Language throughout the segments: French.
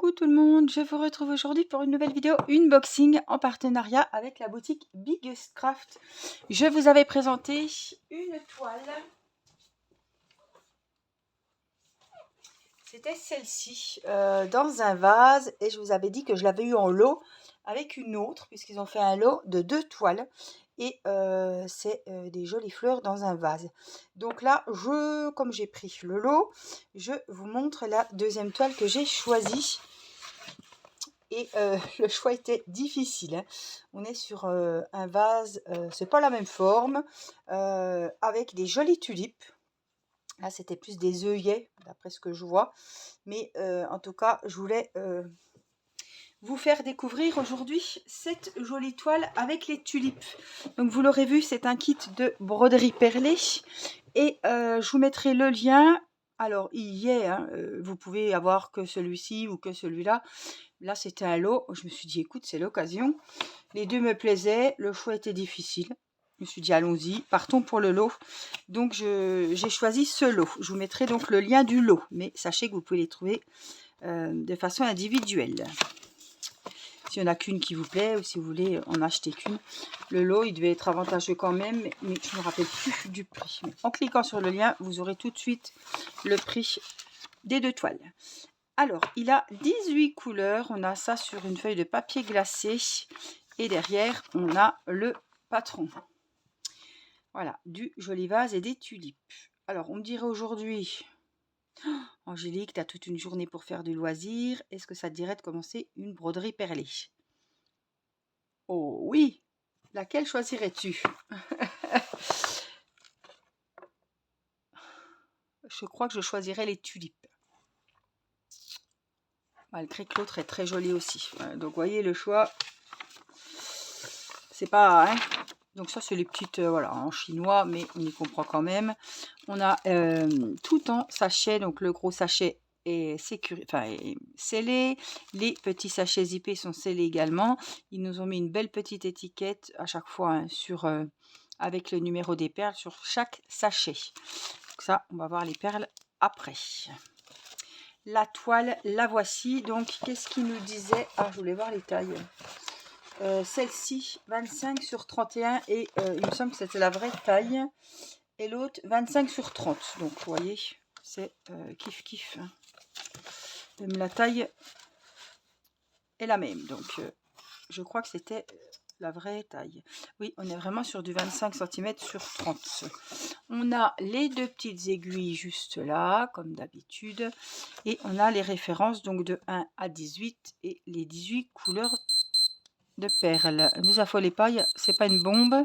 Coucou tout le monde, je vous retrouve aujourd'hui pour une nouvelle vidéo unboxing en partenariat avec la boutique Biggest Craft. Je vous avais présenté une toile, c'était celle-ci, dans un vase, et je vous avais dit que je l'avais eu en lot avec une autre, puisqu'ils ont fait un lot de 2 toiles, et c'est des jolies fleurs dans un vase. Donc là, comme j'ai pris le lot, je vous montre la deuxième toile que j'ai choisie. Et le choix était difficile, hein. On est sur un vase, c'est pas la même forme, avec des jolies tulipes. Là, c'était plus des œillets, d'après ce que je vois. Mais en tout cas, je voulais vous faire découvrir aujourd'hui cette jolie toile avec les tulipes. Donc, vous l'aurez vu, c'est un kit de broderie perlée. Et je vous mettrai le lien. Alors, il y est, hein, vous pouvez avoir que celui-ci ou que celui-là. Là, c'était un lot. Je me suis dit, écoute, c'est l'occasion. Les deux me plaisaient. Le choix était difficile. Je me suis dit, allons-y, partons pour le lot. Donc, j'ai choisi ce lot. Je vous mettrai donc le lien du lot. Mais sachez que vous pouvez les trouver de façon individuelle. S'il n'y en a qu'une qui vous plaît ou si vous voulez en acheter qu'une. Le lot, il devait être avantageux quand même. Mais je ne me rappelle plus du prix. Mais en cliquant sur le lien, vous aurez tout de suite le prix des deux toiles. Alors, il a 18 couleurs. On a ça sur une feuille de papier glacé. Et derrière, on a le patron. Voilà, du joli vase et des tulipes. Alors, on me dirait aujourd'hui, Angélique, tu as toute une journée pour faire du loisir. Est-ce que ça te dirait de commencer une broderie perlée? Oh oui! Laquelle choisirais-tu? Je crois que je choisirais les tulipes. Malgré que l'autre est très jolie aussi. Donc, vous voyez, le choix, c'est pas... Hein, donc ça, c'est les petites, voilà, en chinois, mais on y comprend quand même. On a tout en sachet, donc le gros sachet est scellé. Les petits sachets zippés sont scellés également. Ils nous ont mis une belle petite étiquette à chaque fois, hein, avec le numéro des perles sur chaque sachet. Donc ça, on va voir les perles après. La toile, la voici. Donc, qu'est-ce qu'il nous disait? Ah, je voulais voir les tailles. Celle-ci 25 sur 31 et il me semble que c'était la vraie taille, et l'autre 25 sur 30. Donc vous voyez, c'est kiff kiff, hein. Même la taille est la même, donc je crois que c'était la vraie taille. Oui, on est vraiment sur du 25 cm sur 30. On a les deux petites aiguilles juste là, comme d'habitude, et on a les références donc de 1 à 18 et les 18 couleurs de perles. Ne vous affolez pas, c'est pas une bombe.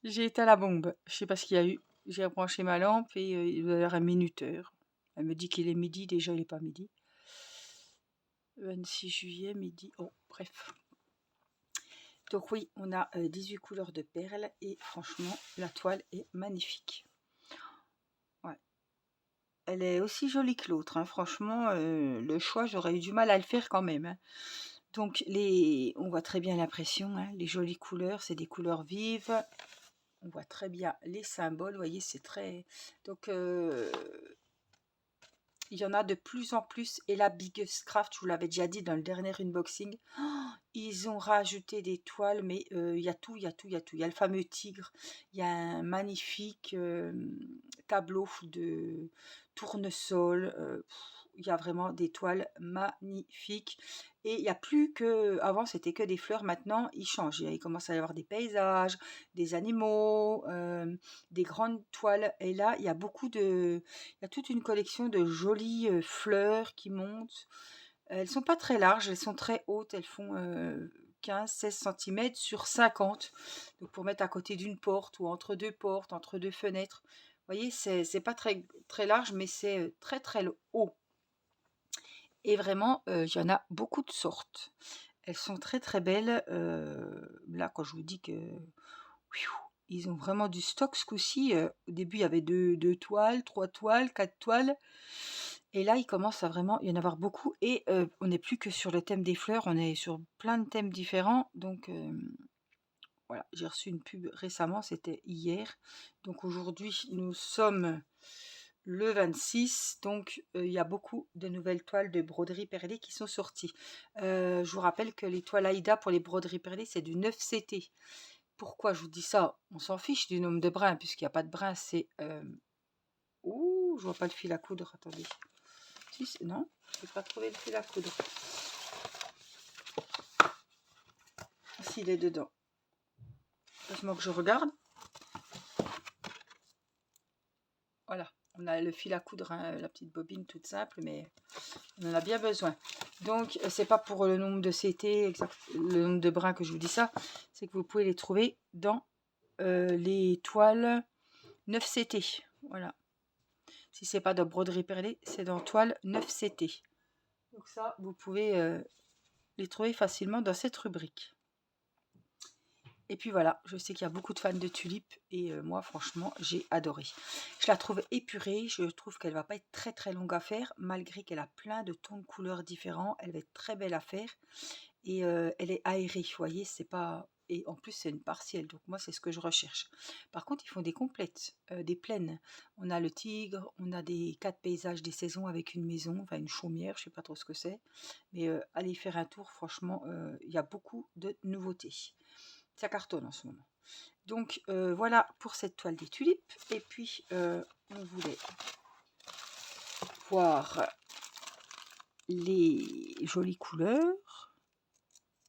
J'ai éteint la bombe. Je sais pas ce qu'il y a eu. J'ai branché ma lampe et il doit y avoir un minuteur. Elle me dit qu'il est midi, déjà il n'est pas midi. 26 juillet, midi. Oh, bref. Donc oui, on a 18 couleurs de perles et franchement, la toile est magnifique. Ouais. Elle est aussi jolie que l'autre, hein. Franchement, le choix, j'aurais eu du mal à le faire quand même, hein. Donc, on voit très bien l'impression, hein, les jolies couleurs, c'est des couleurs vives. On voit très bien les symboles, vous voyez, c'est très... Donc, il y en a de plus en plus. Et la Biggest Craft, je vous l'avais déjà dit dans le dernier unboxing, ils ont rajouté des toiles, mais il y a tout, il y a tout, il y a tout. Il y a le fameux tigre, il y a un magnifique tableau de tournesol. Il y a vraiment des toiles magnifiques. Et il n'y a plus que... Avant, c'était que des fleurs. Maintenant, ils changent. Il commence à y avoir des paysages, des animaux, des grandes toiles. Et là, il y a il y a toute une collection de jolies fleurs qui montent. Elles sont pas très larges, elles sont très hautes. Elles font 15-16 cm sur 50. Donc, pour mettre à côté d'une porte ou entre deux portes, entre deux fenêtres. Vous voyez, c'est pas très, très large, mais c'est très, très haut. Et vraiment, il y en a beaucoup de sortes. Elles sont très, très belles. Là, quand je vous dis que ils ont vraiment du stock ce coup-ci. Au début, il y avait deux toiles, 3 toiles, 4 toiles. Et là, il commence à vraiment y en avoir beaucoup. Et on n'est plus que sur le thème des fleurs, on est sur plein de thèmes différents. Donc, voilà, j'ai reçu une pub récemment, c'était hier. Donc aujourd'hui, nous sommes le 26, donc il y a beaucoup de nouvelles toiles de broderie perlée qui sont sorties. Je vous rappelle que les toiles Aïda pour les broderies perlées, c'est du 9 CT. Pourquoi je vous dis ça? On s'en fiche du nombre de brins, puisqu'il n'y a pas de brins, c'est... Ouh, je vois pas le fil à coudre, attendez. Si, non, je n'ai pas trouvé le fil à coudre. S'il est dedans. Heureusement que je regarde. Voilà, on a le fil à coudre, hein, la petite bobine toute simple, mais on en a bien besoin. Donc, c'est pas pour le nombre de CT, le nombre de brins que je vous dis ça, c'est que vous pouvez les trouver dans les toiles 9 CT. Voilà. Si c'est pas de broderie perlée, c'est dans toile 9 CT. Donc ça, vous pouvez les trouver facilement dans cette rubrique. Et puis voilà, je sais qu'il y a beaucoup de fans de tulipes et moi franchement j'ai adoré. Je la trouve épurée, je trouve qu'elle va pas être très très longue à faire malgré qu'elle a plein de tons de couleurs différents. Elle va être très belle à faire et elle est aérée, vous voyez, c'est pas... Et en plus c'est une partielle, donc moi c'est ce que je recherche. Par contre ils font des complètes, des plaines. On a le tigre, on a des 4 paysages des saisons avec une maison, enfin une chaumière, je sais pas trop ce que c'est. Mais allez faire un tour, franchement il y a beaucoup de nouveautés. Ça cartonne en ce moment. Donc voilà pour cette toile des tulipes. Et puis on voulait voir les jolies couleurs.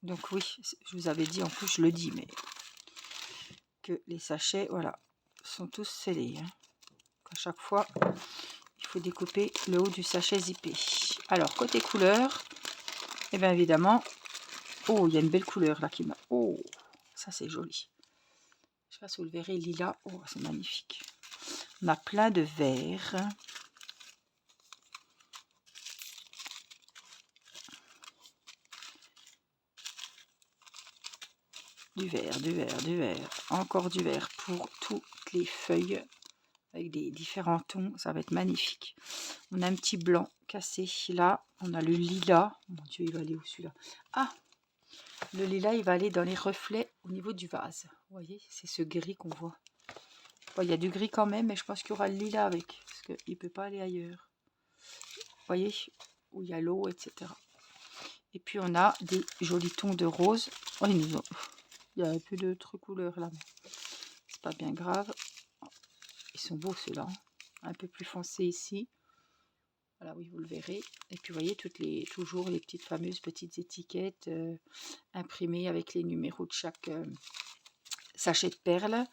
Donc oui, je vous avais dit, en plus je le dis, mais que les sachets, voilà, sont tous scellés. Hein. À chaque fois, il faut découper le haut du sachet zippé. Alors côté couleur, et bien évidemment, oh il y a une belle couleur là qui m'a... Oh, ça c'est joli. Je sais pas si vous le verrez, lilas. Oh, c'est magnifique. On a plein de verts. Du vert, du vert, du vert. Encore du vert pour toutes les feuilles. Avec des différents tons. Ça va être magnifique. On a un petit blanc cassé là. On a le lilas. Oh mon Dieu, il va aller où celui-là? Ah! Le lilas, il va aller dans les reflets au niveau du vase. Vous voyez, c'est ce gris qu'on voit. Bon, il y a du gris quand même, mais je pense qu'il y aura le lilas avec. Parce qu'il ne peut pas aller ailleurs. Vous voyez, où il y a l'eau, etc. Et puis on a des jolis tons de rose. Oh, il y a un peu d'autres couleurs là. C'est pas bien grave. Ils sont beaux ceux-là. Un peu plus foncé ici. Voilà, oui, vous le verrez. Et puis, vous voyez, toujours les petites fameuses petites étiquettes imprimées avec les numéros de chaque sachet de perles.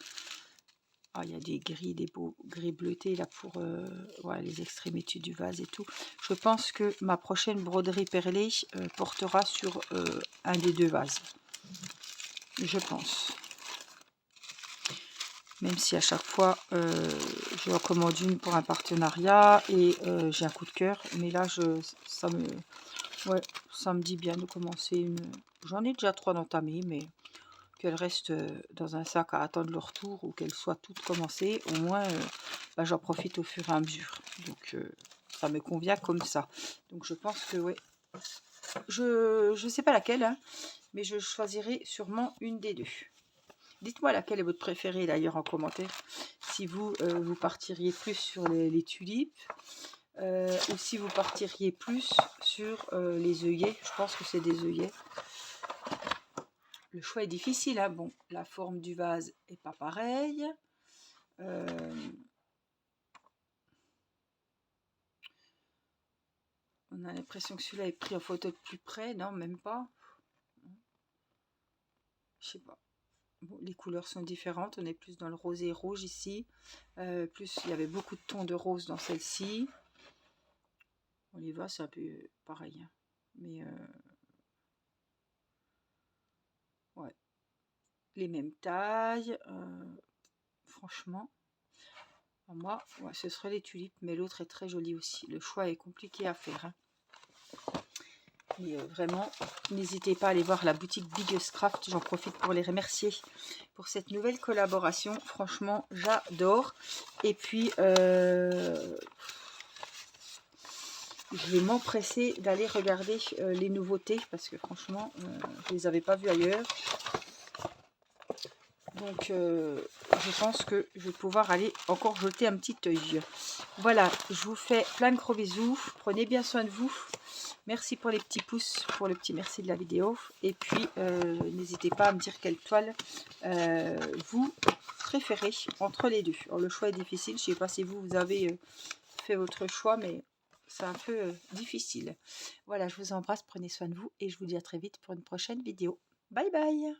Ah, il y a des gris, des beaux gris bleutés là pour voilà, les extrémités du vase et tout. Je pense que ma prochaine broderie perlée portera sur un des deux vases. Je pense. Même si à chaque fois je recommande une pour un partenariat et j'ai un coup de cœur, mais là ça me dit bien de commencer une. J'en ai déjà 3 d'entamées, mais qu'elles restent dans un sac à attendre leur tour ou qu'elles soient toutes commencées, au moins j'en profite au fur et à mesure. Donc ça me convient comme ça. Donc je pense que ouais, je sais pas laquelle, hein, mais je choisirai sûrement une des deux. Dites-moi laquelle est votre préférée d'ailleurs en commentaire. Si vous, vous partiriez plus sur les tulipes ou si vous partiriez plus sur les œillets. Je pense que c'est des œillets. Le choix est difficile. Hein. Bon, la forme du vase est pas pareille. On a l'impression que celui-là est pris en photo de plus près. Non, même pas. Je sais pas. Bon, les couleurs sont différentes, on est plus dans le rosé rouge ici, plus il y avait beaucoup de tons de rose dans celle-ci. On les voit, c'est un peu pareil, hein. Mais ouais, les mêmes tailles, franchement, moi, ouais, ce serait les tulipes, mais l'autre est très joli aussi. Le choix est compliqué à faire, hein. Mais vraiment, n'hésitez pas à aller voir la boutique Biggest Craft. J'en profite pour les remercier pour cette nouvelle collaboration. Franchement, j'adore. Et puis, je vais m'empresser d'aller regarder les nouveautés parce que franchement, je ne les avais pas vues ailleurs. Donc je pense que je vais pouvoir aller encore jeter un petit œil. Voilà, je vous fais plein de gros bisous. Prenez bien soin de vous. Merci pour les petits pouces, pour le petit merci de la vidéo. Et puis n'hésitez pas à me dire quelle toile vous préférez entre les deux. Alors, le choix est difficile. Je ne sais pas si vous avez fait votre choix, mais c'est un peu difficile. Voilà, je vous embrasse, prenez soin de vous et je vous dis à très vite pour une prochaine vidéo. Bye bye!